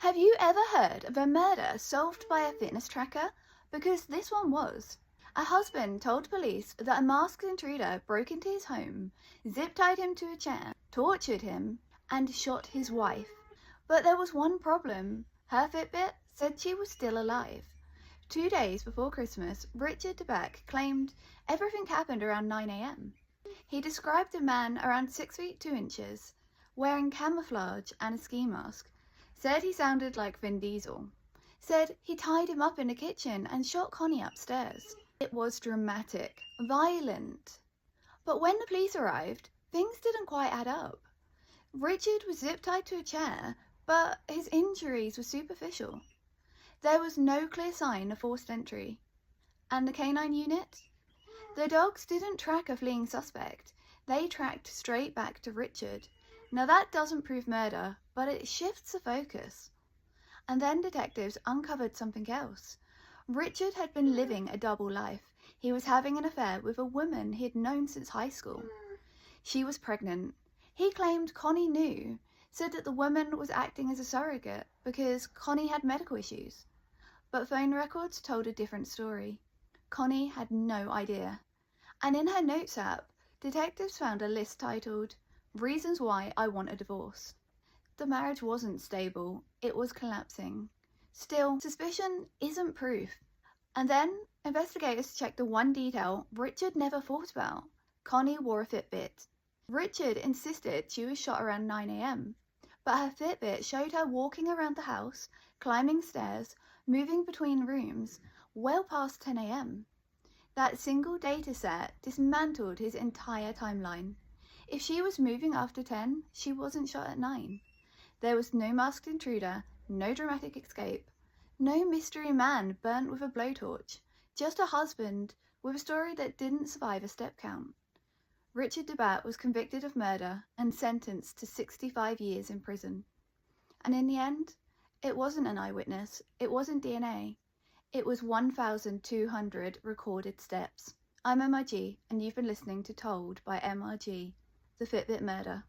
Have you ever heard of a murder solved by a fitness tracker? Because this one was. A husband told police that a masked intruder broke into his home, zip-tied him to a chair, tortured him, and shot his wife. But there was one problem. Her Fitbit said she was still alive. 2 days before Christmas, Richard Debat claimed everything happened around 9 a.m. He described a man around 6 feet 2 inches, wearing camouflage and a ski mask. Said he sounded like Vin Diesel. Said he tied him up in the kitchen and shot Connie upstairs. It was dramatic, violent. But when the police arrived, things didn't quite add up. Richard was zip-tied to a chair, but his injuries were superficial. There was no clear sign of forced entry. And the canine unit? The dogs didn't track a fleeing suspect. They tracked straight back to Richard. Now that doesn't prove murder, but it shifts the focus. And then detectives uncovered something else. Richard had been living a double life. He was having an affair with a woman he had known since high school. She was pregnant. He claimed Connie knew, said that the woman was acting as a surrogate because Connie had medical issues. But phone records told a different story. Connie had no idea. And in her notes app, detectives found a list titled, "Reasons Why I Want a Divorce." The marriage wasn't stable, it was collapsing. Still, suspicion isn't proof. And then, investigators checked the one detail Richard never thought about. Connie wore a Fitbit. Richard insisted she was shot around 9 a.m, but her Fitbit showed her walking around the house, climbing stairs, moving between rooms, well past 10 a.m. That single data set dismantled his entire timeline. If she was moving after 10, she wasn't shot at 9. There was no masked intruder, no dramatic escape, no mystery man burnt with a blowtorch, just a husband with a story that didn't survive a step count. Richard Debat was convicted of murder and sentenced to 65 years in prison. And in the end, it wasn't an eyewitness, it wasn't DNA, it was 1,200 recorded steps. I'm MRG, and you've been listening to Told by MRG, the Fitbit Murder.